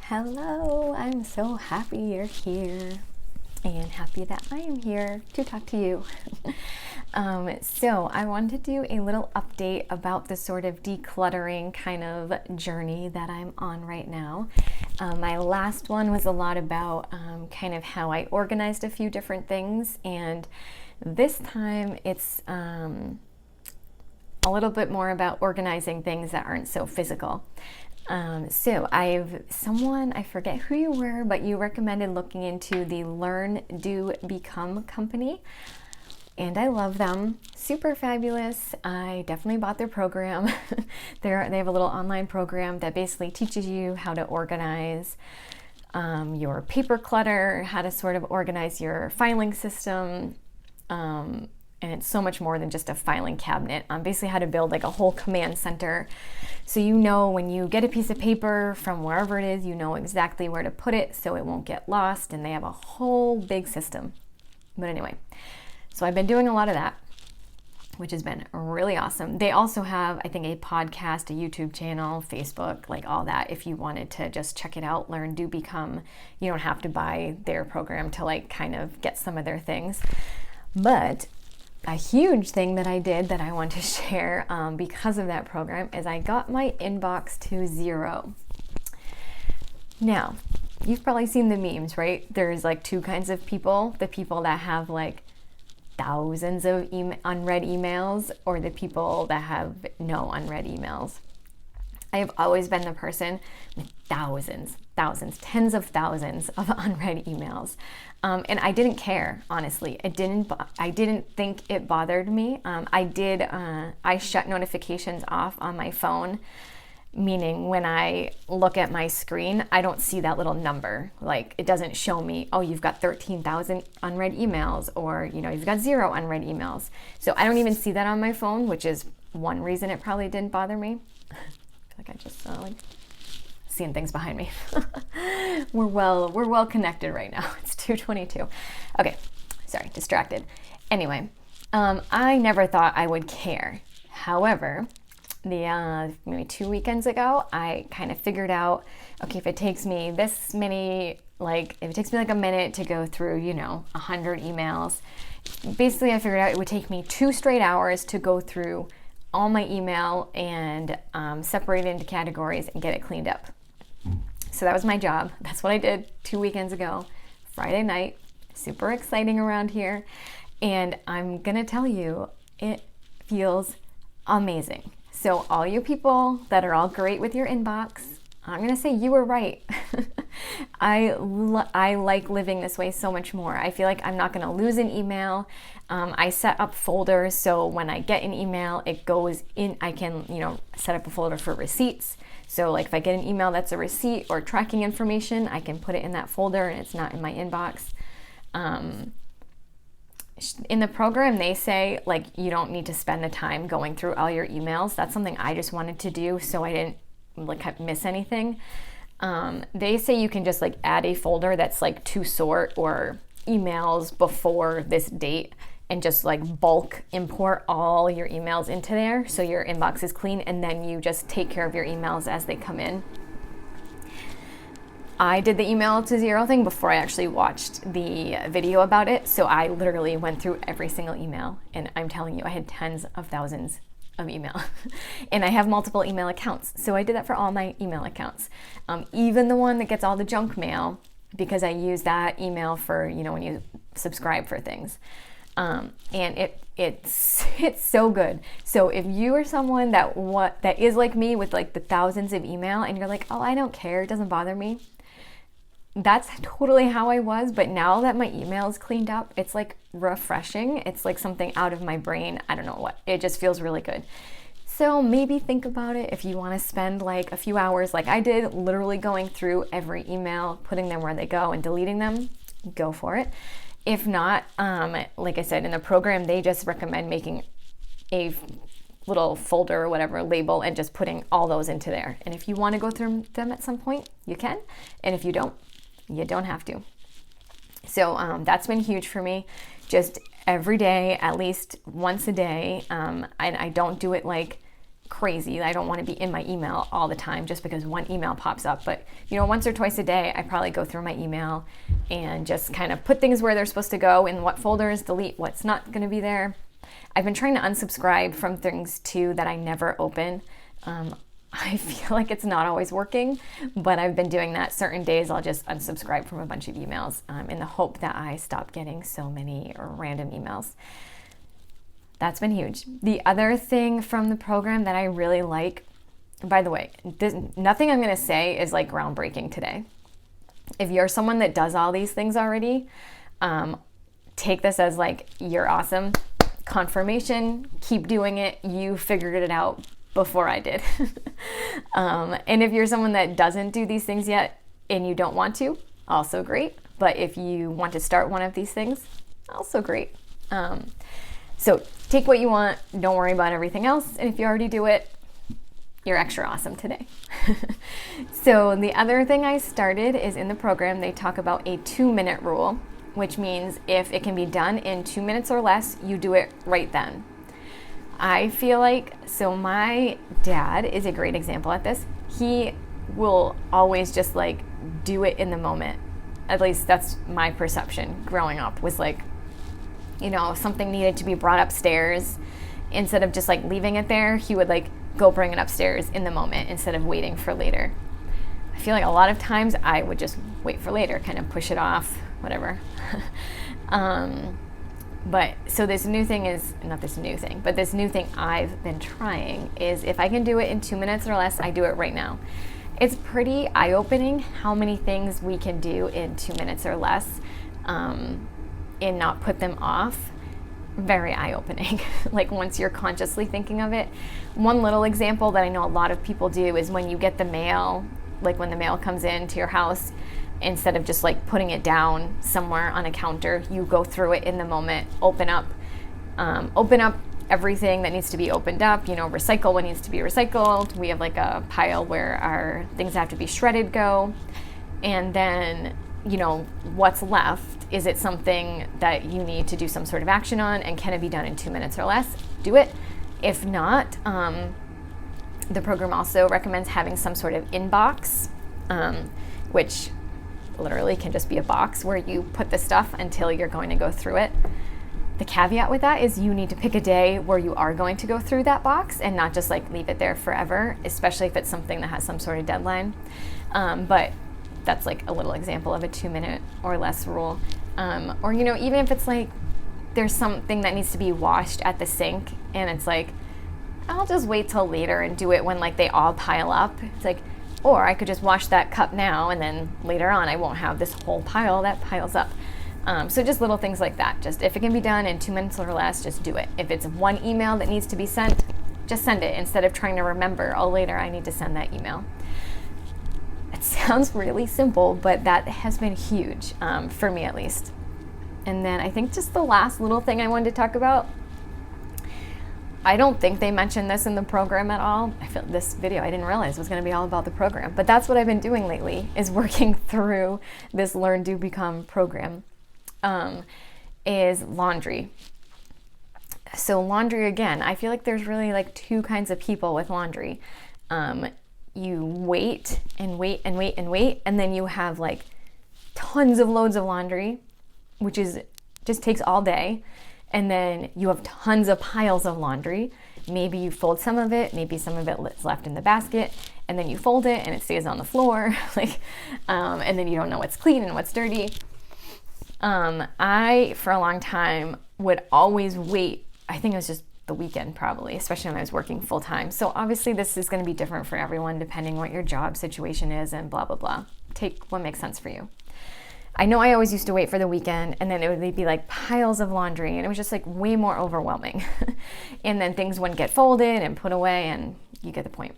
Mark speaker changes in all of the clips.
Speaker 1: Hello, I'm so happy you're here and happy that I am here to talk to you. So I wanted to do a little update about the sort of decluttering kind of journey that I'm on right now. My last one was a lot about kind of how I organized a few different things, and this time it's a little bit more about organizing things that aren't so physical. So I forget who you were, but you recommended looking into the Learn, Do, Become company. And I love them. Super fabulous. I definitely bought their program. They have a little online program that basically teaches you how to organize your paper clutter, how to sort of organize your filing system, and it's so much more than just a filing cabinet. Basically how to build like a whole command center. So you know when you get a piece of paper from wherever it is, you know exactly where to put it so it won't get lost, and they have a whole big system. But anyway, so I've been doing a lot of that, which has been really awesome. They also have, I think, a podcast, a YouTube channel, Facebook, like all that. If you wanted to just check it out, Learn, Do, Become, you don't have to buy their program to like kind of get some of their things. But a huge thing that I did that I want to share because of that program is I got my inbox to zero. Now, you've probably seen the memes, right? There's like two kinds of people: the people that have like thousands of unread emails, or the people that have no unread emails. I have always been the person with thousands, tens of thousands of unread emails. And I didn't care, honestly. I didn't think it bothered me. I shut notifications off on my phone, meaning when I look at my screen, I don't see that little number. Like, it doesn't show me, oh, you've got 13,000 unread emails, or, you've got 0 unread emails. So I don't even see that on my phone, which is one reason it probably didn't bother me. Like I just seeing things behind me. We're well connected right now. It's 2:22. Okay, sorry, distracted. Anyway, I never thought I would care. However, maybe 2 weekends ago, I kind of figured out, okay, if it takes me this many, if it takes me like a minute to go through, 100 emails, basically I figured out it would take me 2 straight hours to go through all my email and separate it into categories and get it cleaned up. So that was my job. That's what I did 2 weekends ago, Friday night. Super exciting around here. And I'm gonna tell you, it feels amazing. So all you people that are all great with your inbox, I'm gonna say you were right. I like living this way so much more. I feel like I'm not gonna lose an email. I set up folders so when I get an email, it goes in. I can, set up a folder for receipts. So like if I get an email that's a receipt or tracking information, I can put it in that folder and it's not in my inbox. In the program, they say like you don't need to spend the time going through all your emails. That's something I just wanted to do so I didn't miss anything. They say you can just like add a folder that's like to sort or emails before this date, and just like bulk import all your emails into there so your inbox is clean, and then you just take care of your emails as they come in. I did the email to zero thing before I actually watched the video about it, so I literally went through every single email, and I'm telling you, I had tens of thousands of email. And I have multiple email accounts, so I did that for all my email accounts, even the one that gets all the junk mail, because I use that email for when you subscribe for things. And it's so good. So if you are someone that is like me with like the thousands of email, and you're like, oh, I don't care, it doesn't bother me. That's totally how I was, but now that my email is cleaned up, it's like refreshing. It's like something out of my brain. I don't know what. It just feels really good. So maybe think about it if you want to spend like a few hours like I did, literally going through every email, putting them where they go and deleting them, go for it. If not, like I said, in the program, they just recommend making a little folder or whatever label and just putting all those into there. And if you want to go through them at some point, you can. And if you don't, you don't have to. So that's been huge for me. Just every day, at least once a day. And I don't do it like crazy. I don't want to be in my email all the time just because one email pops up. But, once or twice a day, I probably go through my email and just kind of put things where they're supposed to go, in what folders, delete what's not going to be there. I've been trying to unsubscribe from things too that I never open. I feel like it's not always working, but I've been doing that. Certain days I'll just unsubscribe from a bunch of emails in the hope that I stop getting so many random emails. That's been huge. The other thing from the program that I really like, by the way, nothing I'm going to say is like groundbreaking today. If you're someone that does all these things already, take this as like, you're awesome. Confirmation, keep doing it. You figured it out before I did. And if you're someone that doesn't do these things yet and you don't want to, also great. But if you want to start one of these things, also great. So take what you want, don't worry about everything else. And if you already do it, you're extra awesome today. So the other thing I started is, in the program, they talk about a 2-minute rule, which means if it can be done in 2 minutes or less, you do it right then. I feel like, so my dad is a great example at this. He will always just like do it in the moment. At least that's my perception growing up, was like, something needed to be brought upstairs. Instead of just like leaving it there, he would like go bring it upstairs in the moment instead of waiting for later. I feel like a lot of times I would just wait for later, kind of push it off, whatever. But so this new thing I've been trying is, if I can do it in 2 minutes or less, I do it right now. It's pretty eye-opening how many things we can do in 2 minutes or less, and not put them off. Very eye-opening. Like, once you're consciously thinking of it. One little example that I know a lot of people do is when you get the mail, like when the mail comes in to your house, instead of just like putting it down somewhere on a counter, you go through it in the moment, open up everything that needs to be opened up, recycle what needs to be recycled. We have like a pile where our things that have to be shredded go. And then, what's left, is it something that you need to do some sort of action on, and can it be done in 2 minutes or less? Do it. If not, the program also recommends having some sort of inbox, which literally can just be a box where you put the stuff until you're going to go through it. The caveat with that is you need to pick a day where you are going to go through that box and not just like leave it there forever, especially if it's something that has some sort of deadline. But that's like a little example of a 2 minute or less rule. Or, even if it's like there's something that needs to be washed at the sink and it's like, I'll just wait till later and do it when like they all pile up. It's like, or I could just wash that cup now, and then later on I won't have this whole pile that piles up. So just little things like that. Just if it can be done in 2 minutes or less, just do it. If it's one email that needs to be sent, just send it instead of trying to remember, later I need to send that email. It sounds really simple, but that has been huge, for me at least. And then I think just the last little thing I wanted to talk about, I don't think they mentioned this in the program at all. I feel this video, I didn't realize was going to be all about the program, but that's what I've been doing lately, is working through this Learn, Do, Become program, is laundry. So laundry, again, I feel like there's really like two kinds of people with laundry. You wait and wait and wait and wait, and then you have like tons of loads of laundry, which is just takes all day. And then you have tons of piles of laundry. Maybe you fold some of it, maybe some of it is left in the basket, and then you fold it and it stays on the floor, and then you don't know what's clean and what's dirty. I, for a long time, would always wait. I think it was just the weekend probably, especially when I was working full time. So obviously this is going to be different for everyone depending what your job situation is and blah, blah, blah. Take what makes sense for you. I know I always used to wait for the weekend, and then it would be like piles of laundry, and it was just like way more overwhelming. And then things wouldn't get folded and put away, and you get the point.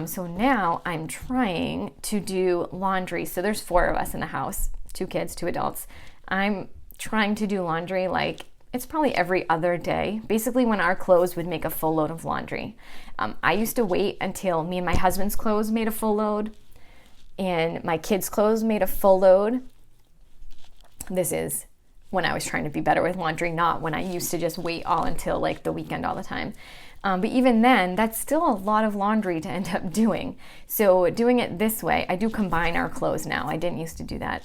Speaker 1: So now I'm trying to do laundry. So there's 4 of us in the house, 2 kids, 2 adults. I'm trying to do laundry like it's probably every other day, basically when our clothes would make a full load of laundry. I used to wait until me and my husband's clothes made a full load and my kids' clothes made a full load. This is when I was trying to be better with laundry, not when I used to just wait all until like the weekend all the time. But even then, that's still a lot of laundry to end up doing. So doing it this way, I do combine our clothes now. I didn't used to do that.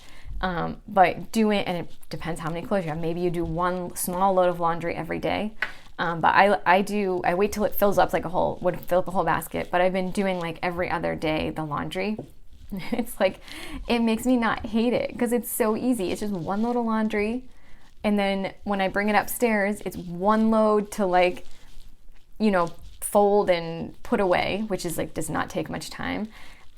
Speaker 1: But doing, and it depends how many clothes you have. Maybe you do one small load of laundry every day. But I wait till it fills up would fill up a whole basket. But I've been doing like every other day the laundry. It's like, it makes me not hate it because it's so easy. It's just one load of laundry. And then when I bring it upstairs, it's one load to like, fold and put away, which is like, does not take much time.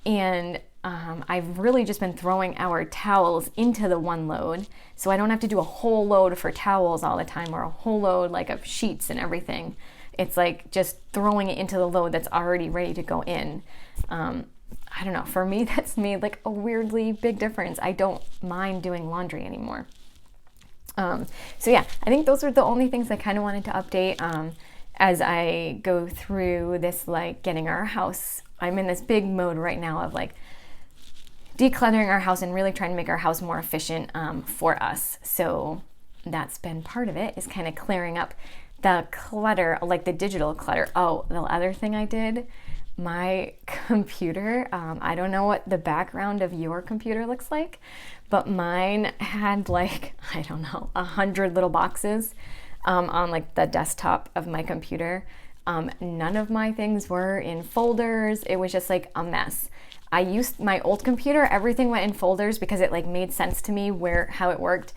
Speaker 1: And I've really just been throwing our towels into the one load. So I don't have to do a whole load for towels all the time or a whole load like of sheets and everything. It's like just throwing it into the load that's already ready to go in. I don't know, for me, that's made like a weirdly big difference. I don't mind doing laundry anymore. So yeah, I think those are the only things I kind of wanted to update as I go through this, like getting our house. I'm in this big mode right now of like decluttering our house and really trying to make our house more efficient for us. So that's been part of it, is kind of clearing up the clutter, like the digital clutter. Oh, the other thing I did, my computer, I don't know what the background of your computer looks like, but mine had like, I don't know, 100 little boxes on like the desktop of my computer. None of my things were in folders. It was just like a mess. I used my old computer, everything went in folders because it like made sense to me how it worked.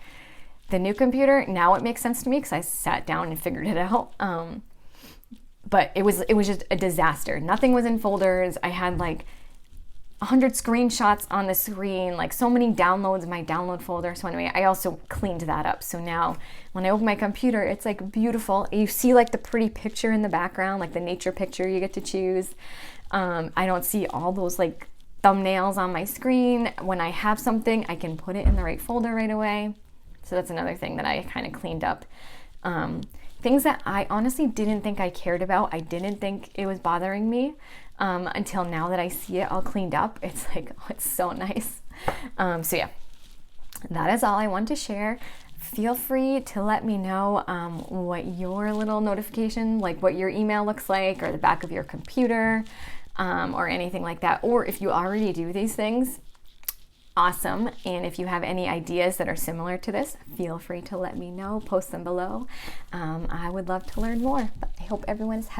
Speaker 1: The new computer, now it makes sense to me because I sat down and figured it out. But it was just a disaster. Nothing was in folders. I had like 100 screenshots on the screen, like so many downloads in my download folder. So anyway, I also cleaned that up. So now when I open my computer, it's like beautiful. You see like the pretty picture in the background, like the nature picture you get to choose. I don't see all those like thumbnails on my screen. When I have something, I can put it in the right folder right away. So that's another thing that I kind of cleaned up. Things that I honestly didn't think I cared about. I didn't think it was bothering me until now that I see it all cleaned up. It's like, oh, it's so nice. So yeah, that is all I want to share. Feel free to let me know what your little notification, like what your email looks like, or the back of your computer, or anything like that. Or if you already do these things, awesome. And if you have any ideas that are similar to this, feel free to let me know. Post them below. I would love to learn more. But I hope everyone's happy.